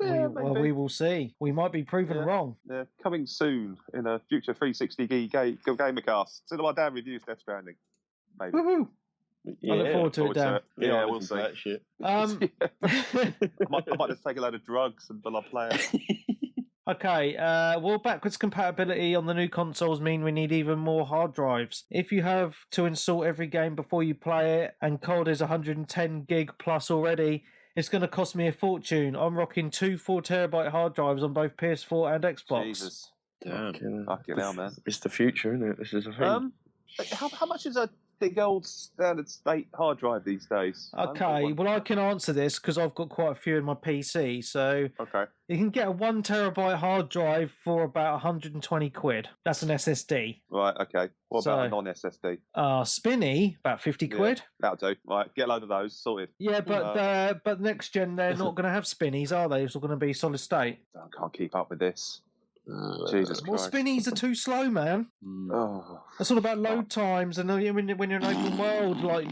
We will see. We might be proven wrong. Yeah, coming soon in a future 360GamerCast. So my dad reviews Death Stranding. Maybe. Woohoo! I look forward to it, Dan. Yeah, we'll see. That shit. I might just take a load of drugs and I'll play it. Okay, will backwards compatibility on the new consoles mean we need even more hard drives? If you have to install every game before you play it, and COD is 110 gig plus already, it's going to cost me a fortune. I'm rocking 2 4TB hard drives on both PS4 and Xbox. Jesus. Damn. Fucking hell, man. It's the future, isn't it? This is a thing. How much is a big old standard state hard drive these days? Okay, well, I can answer this because I've got quite a few in my PC. So you can get a 1 terabyte hard drive for about 120 quid. That's an SSD. Right, okay. What about a non-SSD? Spinny, about 50 quid. That'll do. Right, get a load of those, sorted. Yeah, but next gen, they're not going to have spinnies, are they? It's all going to be solid state. I can't keep up with this. Jesus Christ. Well, spinnies are too slow, man. It's all about load times, and when you're in open world, like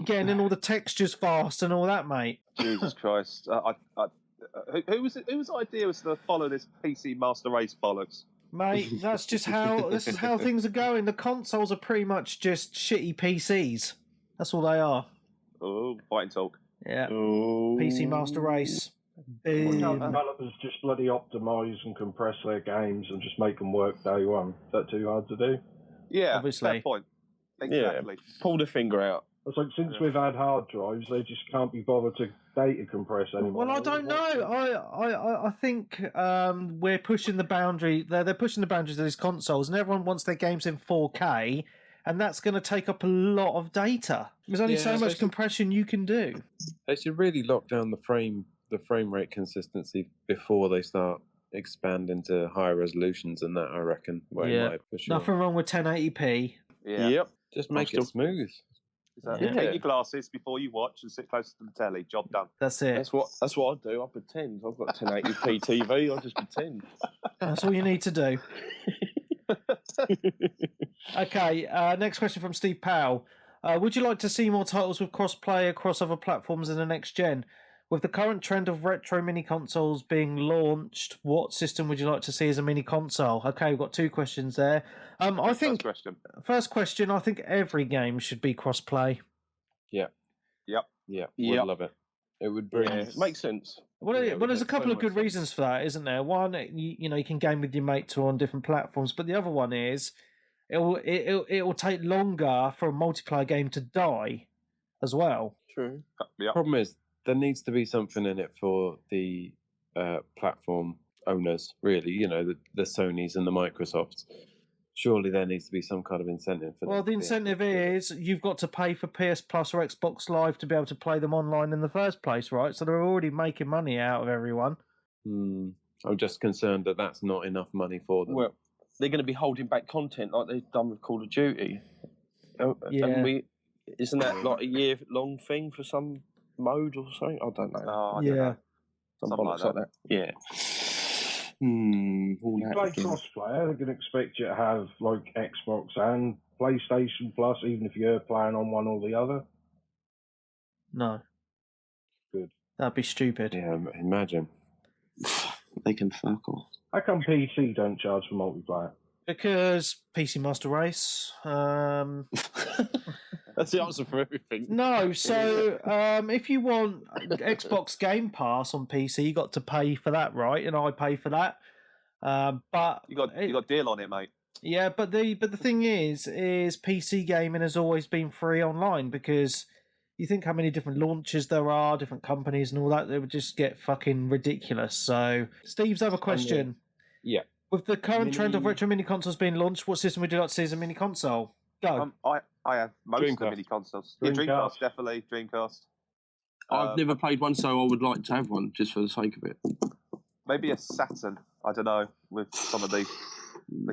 getting in all the textures fast and all that, mate. Jesus Christ! Whose idea was to follow this PC Master Race bollocks? mate. That's just how this is how things are going. The consoles are pretty much just shitty PCs. That's all they are. Oh, fight and talk. Yeah. Oh. PC Master Race. Why can't Boom. developers just bloody optimise and compress their games and just make them work day one? Is that too hard to do? Yeah, Obviously. fair point. Exactly. Yeah. Pull the finger out. It's like since we've had hard drives, they just can't be bothered to data compress anymore. Well, I don't know. I think we're pushing the boundary. They're pushing the boundaries of these consoles, and everyone wants their games in 4K, and that's going to take up a lot of data. There's only so much compression you can do. They should really lock down the frame rate consistency before they start expanding to higher resolutions and that, I reckon. Yeah. For sure. Nothing wrong with 1080p. Yeah. Yep. Just make it smooth. Exactly. Yeah. Take your glasses before you watch and sit close to the telly. Job done. That's it. That's what I do. I pretend. I've got 1080p TV. I just pretend. That's all you need to do. Okay, next question from Steve Powell. Would you like to see more titles with cross-play across other platforms in the next gen? With the current trend of retro mini consoles being launched, what system would you like to see as a mini console? Okay, we've got two questions there. I think first question. I think every game should be cross-play. Yeah. Yep. Yeah. Would love it. It would bring. Yeah, makes sense. Well, Yeah, there's a couple so of good much reasons for that, isn't there? One, you know, you can game with your mates on different platforms, but the other one is it will take longer for a multiplayer game to die, as well. True. Yep. Problem is, there needs to be something in it for the platform owners, really. You know, the Sonys and the Microsofts. Surely there needs to be some kind of incentive for them. Well, the incentive is you've got to pay for PS Plus or Xbox Live to be able to play them online in the first place, right? So they're already making money out of everyone. I'm just concerned that that's not enough money for them. Well, they're going to be holding back content like they've done with Call of Duty. Yeah. And isn't that like a year-long thing for some mode or something? I don't know. Oh, I don't know. Some Something bollocks like like that. Yeah. All You that play again. cross-player, they're going to expect you to have like Xbox and PlayStation Plus, even if you're playing on one or the other. No. Good. That'd be stupid. Yeah, imagine. They can fuck off. How come PC don't charge for multiplayer? Because PC Master Race. That's the answer for everything. No, so if you want Xbox Game Pass on PC, you got to pay for that, right? And I pay for that. But you got a deal on it, mate. Yeah, but the thing is PC gaming has always been free online, because you think how many different launches there are, different companies and all that, they would just get fucking ridiculous. So Steve's other question. Yeah. With the current trend of retro mini consoles being launched, what system would you like to see as a mini console? Go. I have most of the mini consoles. Yeah, Dreamcast, definitely. Dreamcast. I've never played one, so I would like to have one, just for the sake of it. Maybe a Saturn, I don't know, with some of the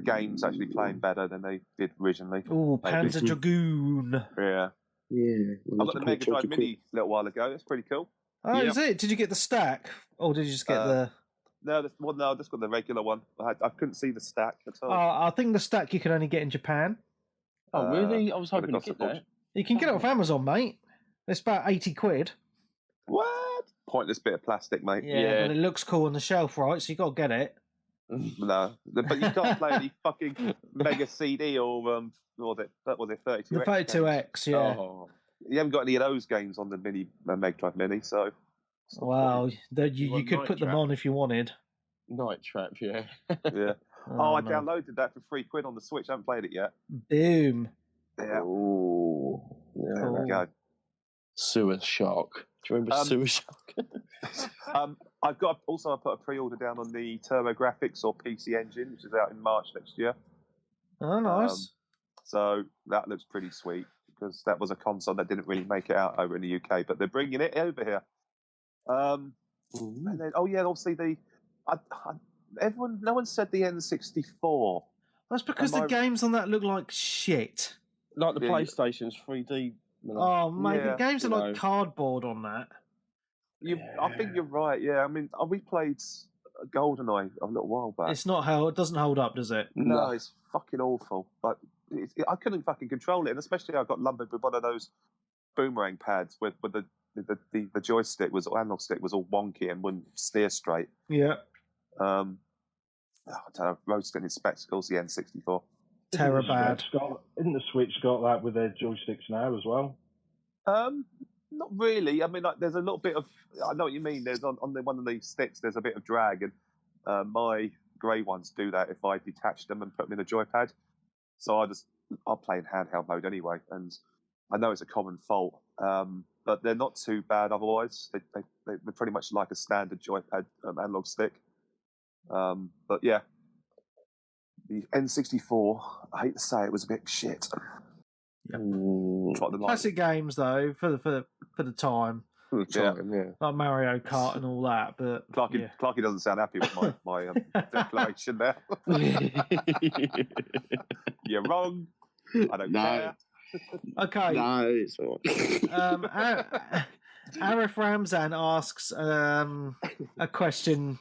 games actually playing better than they did originally. Oh, Panzer Dragoon. Yeah. Yeah. I got the Mega Drive Mini a little while ago. That's pretty cool. Oh, is it? Did you get the stack? Or did you just get the... No, I just got the regular one. I couldn't see the stack at all. I think the stack you can only get in Japan. Oh, really? I was hoping to get that. You can get it off Amazon, mate. It's about 80 quid. What? Pointless bit of plastic, mate. Yeah, but it looks cool on the shelf, right? So you got to get it. No, but you can't play any fucking Mega CD or what was it 32X? The 32X, yeah. Oh, you haven't got any of those games on the Mega Drive Mini, so. Wow, you could put them on if you wanted. Night Trap, yeah. Yeah. I downloaded that for £3 on the Switch. I haven't played it yet. Boom. Yeah. Ooh. Yeah, there we go. Sewer Shark. Do you remember Sewer Shark? I put a pre-order down on the TurboGrafx or PC Engine, which is out in March next year. Oh, nice. So that looks pretty sweet, because that was a console that didn't really make it out over in the UK, but they're bringing it over here. And then, obviously no one said the N64. That's because the games on that look like shit. Like the PlayStation's 3D. Oh, mate, the games are like cardboard on that. I think you're right. Yeah, I mean, we played GoldenEye a little while back. It doesn't hold up, does it? No, it's fucking awful. Like, I couldn't fucking control it, and especially I got lumbered with one of those boomerang pads with the joystick analog stick was all wonky and wouldn't steer straight. Yeah. I don't know, roasting his spectacles, the N64. Terror bad. Isn't the Switch got that with their joysticks now as well? Not really. I mean, like, there's a little bit of. I know what you mean. There's on one of these sticks. There's a bit of drag, and my grey ones do that if I detach them and put them in a joypad. So I'll play in handheld mode anyway, and I know it's a common fault, but they're not too bad otherwise. They're pretty much like a standard joypad analog stick. But yeah, the N64. I hate to say it was a bit shit. Classic games though for the time. For the time, yeah. Like Mario Kart and all that, but Clarky doesn't sound happy with my declaration there. You're wrong. I don't care. Okay. No, it's all right. Arif Ramzan asks a question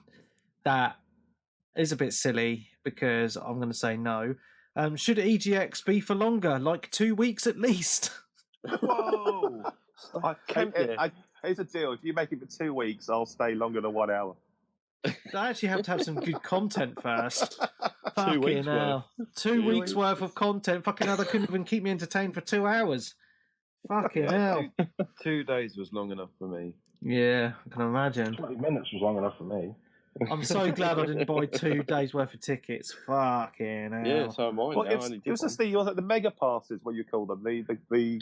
that is a bit silly because I'm going to say no. Should EGX be for longer, like 2 weeks at least? Whoa! Here's a deal. If you make it for 2 weeks, I'll stay longer than 1 hour. I actually have to have some good content first. 2 weeks worth. 2 weeks worth of content. Fucking hell, they couldn't even keep me entertained for 2 hours. Fucking hell. 2 days was long enough for me. Yeah, I can imagine. 20 minutes was long enough for me. I'm so glad I didn't buy 2 days worth of tickets. Fucking hell. Yeah, so am I. Well, it was just the mega passes, what you call them, the 3-4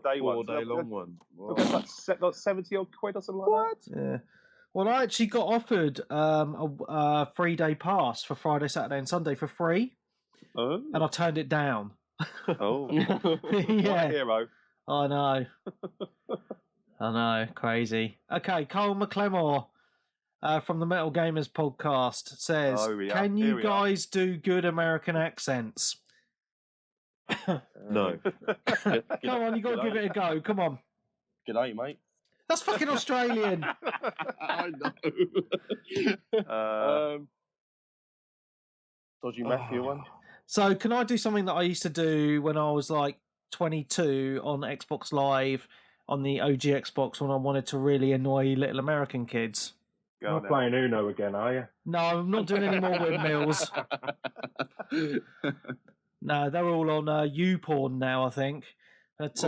day ones. 4 day long one. Wow. Like 70 odd quid or something like that. Yeah. Well, I actually got offered a 3-day pass for Friday, Saturday, and Sunday for free, and I turned it down. Oh, yeah, what a hero! I know. I know, crazy. Okay, Cole McClemore from the Metal Gamers podcast says, "Can you guys do good American accents?" No. Come on, you got to give it a go. Come on. G'day, mate. That's fucking Australian. I know. Dodgy Matthew one. So, can I do something that I used to do when I was like 22 on Xbox Live on the OG Xbox when I wanted to really annoy little American kids? You're not playing Uno again, are you? No, I'm not doing any more windmills. No, they're all on YouPorn now, I think. But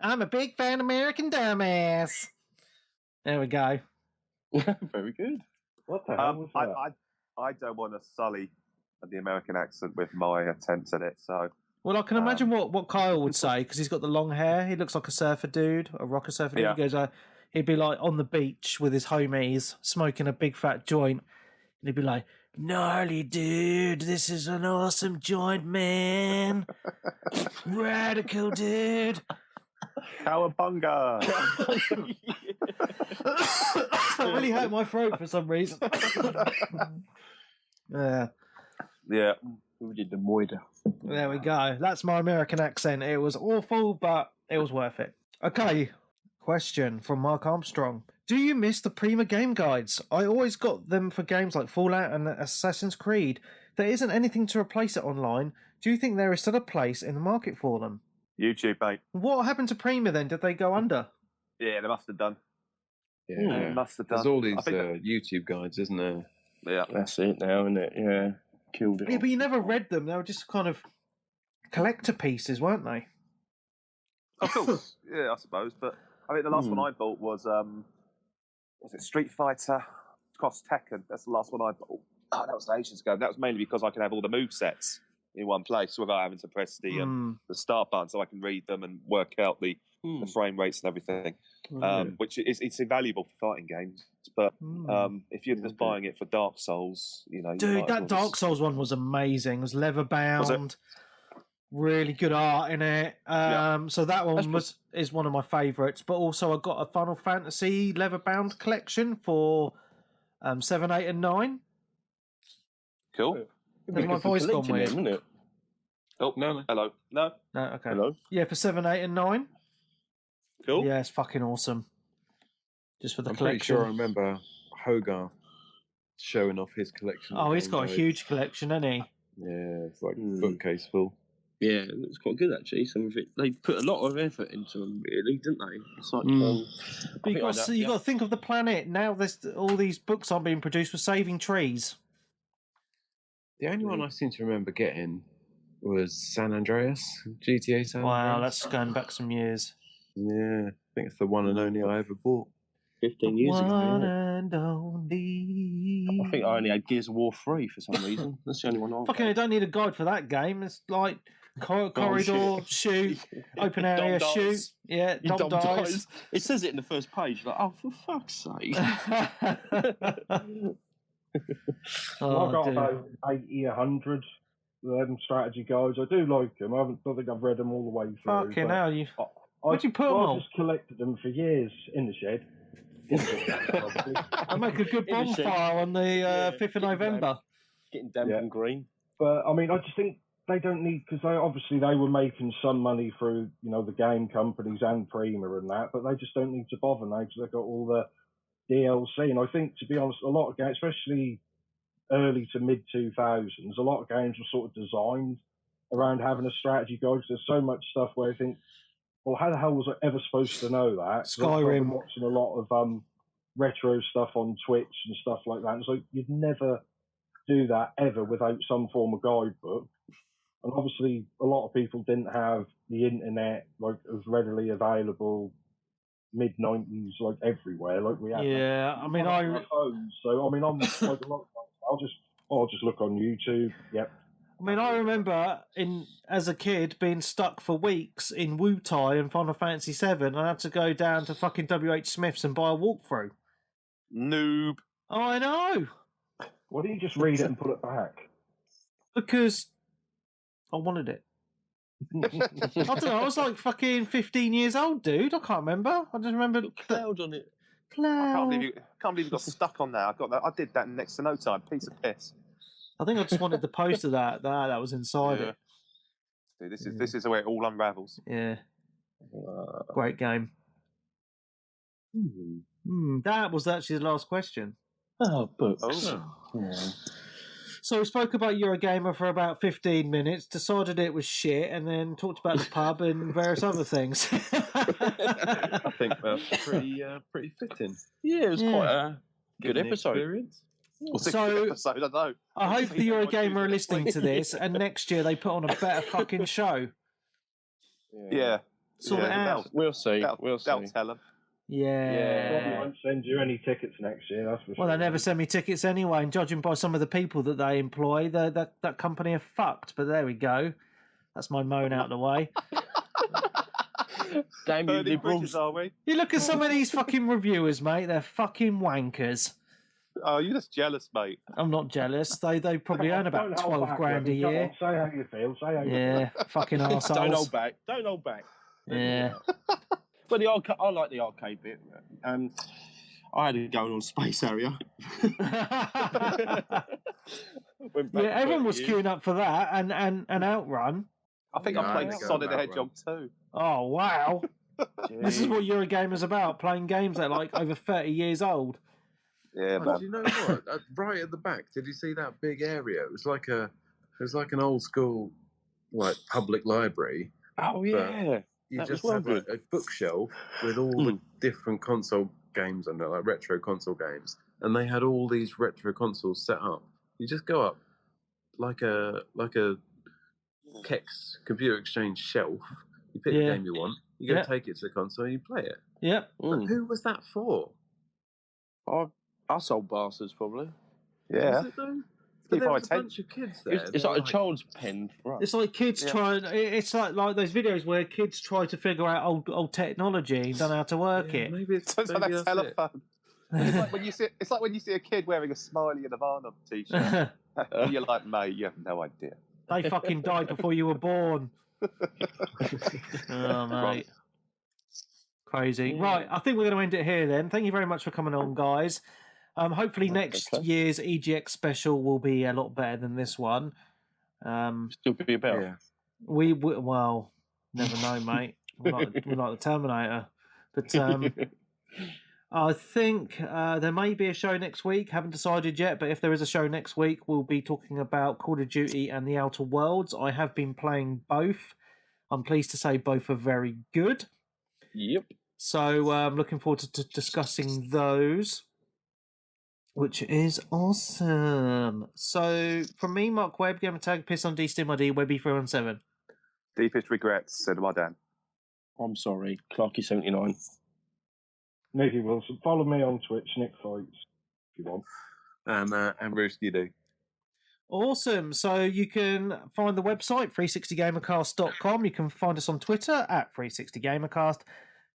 I'm a big fan of American Dumbass. There we go. Very good. What the hell was that? I don't want to sully the American accent with my attempts at it. So, well, I can imagine what Kyle would say because he's got the long hair. He looks like a surfer dude, a rocker surfer dude. Yeah. He goes, he'd be like on the beach with his homies, smoking a big fat joint, and he'd be like, "Gnarly dude, this is an awesome joint, man. Radical dude." Cowabunga! That really hurt my throat for some reason. Yeah. Who did the moida? There we go. That's my American accent. It was awful, but it was worth it. Okay. Question from Mark Armstrong. Do you miss the Prima game guides? I always got them for games like Fallout and Assassin's Creed. There isn't anything to replace it online. Do you think there is still a place in the market for them? YouTube, mate. What happened to Prima then? Did they go under? Yeah, they must have done. Yeah, They must have done. there's all these YouTube guides, isn't there? Yeah, That's it now, isn't it? Yeah, killed it. Yeah, but you never read them. They were just kind of collector pieces, weren't they? of course. Yeah, I suppose. But I mean, the last one I bought was it Street Fighter Cross Tekken? That's the last one I bought. Oh, that was ages ago. That was mainly because I could have all the move sets in one place without having to press the start button, so I can read them and work out the frame rates and everything. Which it's invaluable for fighting games. But if you're just buying it for Dark Souls, Dude, that Dark Souls one was amazing. It was leather bound, really good art in it. So that one is one of my favourites. But also, I got a Final Fantasy leather bound collection for 7, 8, and 9. Cool. Has my voice gone weird? Isn't it? Oh no! Hello. No. Okay. Hello. Yeah, for 7, 8, and 9. Cool. Yeah, it's fucking awesome. Just for the I'm collection. pretty sure I remember Hogarth showing off his collection. Oh, he's got a huge collection, hasn't he? Yeah, it's like bookcase full. Yeah, it's quite good actually. Some of it, they put a lot of effort into them, really, didn't they? It's like, But you got to think of the planet now. There's all these books aren't being produced for saving trees. The only one I seem to remember getting was San Andreas, GTA San Andreas. Wow, that's going back some years. Yeah, I think it's the one and only I ever bought. 15 years ago. One Yeah. and only. I think I only had Gears of War 3 for some reason. That's the only one I've Fucking, I don't need a guide for that game. It's like corridor, shoot, open area, Dom shoot. dies. Yeah, Dom dies. It says it in the first page. Like, oh, for fuck's sake. Oh, I've got dear. about 80, 100 strategy guides. I do like them. don't think I've read them all the way through. Fucking but hell, you. I, Where'd you put them all? I've just collected them for years in the shed. Probably. I make a good In the shed. bonfire on the 5th of November. Getting damp and green. But I mean, I just think they don't need, because they were making some money through the game companies and Prima and that, but they just don't need to bother now because they've got all the DLC. And I think, to be honest, a lot of games, especially early to mid 2000s, a lot of games were sort of designed around having a strategy guide. There's so much stuff where I think, well, how the hell was I ever supposed to know that? Skyrim. I've been watching a lot of retro stuff on Twitch and stuff like that. And so you'd never do that ever without some form of guidebook. And obviously, a lot of people didn't have the internet like as readily available mid-90s, like everywhere, like we had. Yeah, I mean, phones, so I mean, I'm like a lot of times, I'll just look on YouTube. Yep. I mean, I remember as a kid being stuck for weeks in Wu Tai and Final Fantasy VII, and I had to go down to fucking WH Smith's and buy a walkthrough. Noob. Oh, I know. Why don't you just read it and put it back? Because I wanted it. I don't know. I was like fucking 15 years old, dude. I can't remember. I just remember Cloud on it. I Cloud. can't believe you got stuck on that. I did that in next to no time. Piece of piss. I think I just wanted the poster that was inside it. Dude, this is where it all unravels. Yeah. Great game. That was actually the last question. Oh, books. Oh. Yeah. So we spoke about Eurogamer for about 15 minutes, decided it was shit, and then talked about the pub and various other things. I think that's pretty fitting. Yeah, it was quite a good Given the episode. experience. So episode, I don't know. I hope the Eurogamer are listening to this, and next year they put on a better fucking show. Yeah. Sort it out. We'll see. We'll see. They'll tell them. Yeah. Probably won't send you any tickets next year. That's for sure. Well, they never send me tickets anyway, and judging by some of the people that they employ, that company are fucked. But there we go. That's my moan out of the way. Damn you, Burning liberals. bridges, are we? You look at some of these fucking reviewers, mate. They're fucking wankers. Oh, you're just jealous, mate. I'm not jealous. They probably earn about Don't hold 12 back, grand a Remy. Come year. on, say how you feel. Say how you feel. Yeah, fucking arseholes. Don't hold back. Don't hold back. Yeah. But the arcade, I like the arcade bit. I had it going on Space Area. Yeah, everyone was queuing up for that and Outrun. I think I played Sonic the Hedgehog too. Oh, wow. This is what Eurogamer's about, playing games that are like over 30 years old. Yeah, Oh, man. do you know what? Right at the back, did you see that big area? It was like an old school, like public library. Oh yeah, You that just was well had like a bookshelf with all the different console games on there, like retro console games, and they had all these retro consoles set up. You just go up like a Kex Computer Exchange shelf. You pick the game you want. You go take it to the console and you play it. Yep. But who was that for? Us old bastards, probably. Yeah. Was it though? Keep But there our was a attention. bunch of kids there. It's They like were a child's pen for us. It's like kids trying. It's like those videos where kids try to figure out old technology and don't know how to work it. Maybe it's So it's like maybe that that's it. telephone. It's like when you see a kid wearing a Smiley and a Varnum t-shirt. And you're like, mate, you have no idea. They fucking died before you were born. Oh, mate. Crazy. Right, I think we're going to end it here then. Thank you very much for coming on, guys. Hopefully next year's EGX Special will be a lot better than this one. Still be about. Yeah. We well, never know, mate. We're like the Terminator. But I think there may be a show next week. Haven't decided yet, but if there is a show next week, we'll be talking about Call of Duty and the Outer Worlds. I have been playing both. I'm pleased to say both are very good. Yep. So I'm looking forward to discussing those, which is awesome. So from me, Mark Webb, Gamer Tag, Piss on D, Steam ID, Webby317. Deepest regrets, so do my Dan. I'm sorry, Clarky79. Nicky Wilson. Follow me on Twitch, Nick Fights, if you want. And Rooski do. Awesome. So you can find the website, 360GamerCast.com. You can find us on Twitter at 360GamerCast.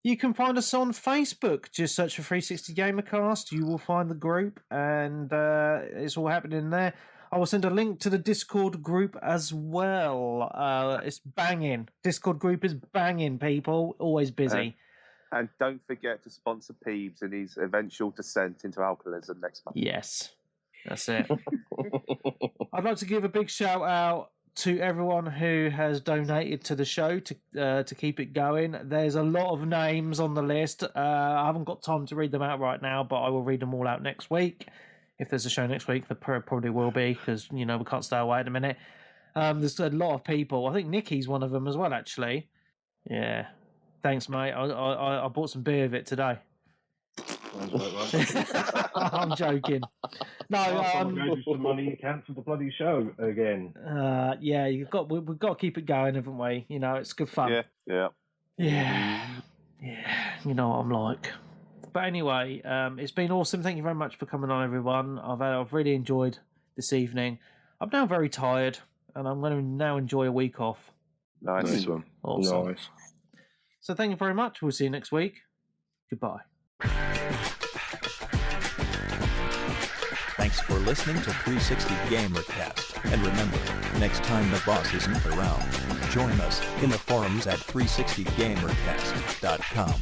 You can find us on Facebook. Just search for 360GamerCast. You will find the group, and it's all happening there. I will send a link to the Discord group as well. It's banging. Discord group is banging, people. Always busy. And don't forget to sponsor Peebs in his eventual descent into alcoholism next month. Yes, that's it. I'd like to give a big shout out to everyone who has donated to the show to keep it going. There's a lot of names on the list. I haven't got time to read them out right now, but I will read them all out next week. If there's a show next week, there probably will be, because, we can't stay away at a minute. There's a lot of people. I think Nicky's one of them as well, actually. Yeah. Thanks, mate. I bought some beer with it today. I'm joking. No, goes the money and cancel the bloody show again. Yeah, we've got to keep it going, haven't we? It's good fun. Yeah. You know what I'm like. But anyway, it's been awesome. Thank you very much for coming on, everyone. I've really enjoyed this evening. I'm now very tired, and I'm going to now enjoy a week off. Nice one. Awesome. Nice. So thank you very much. We'll see you next week. Goodbye. Thanks for listening to 360 GamerCast. And remember, next time the boss isn't around, join us in the forums at 360GamerCast.com.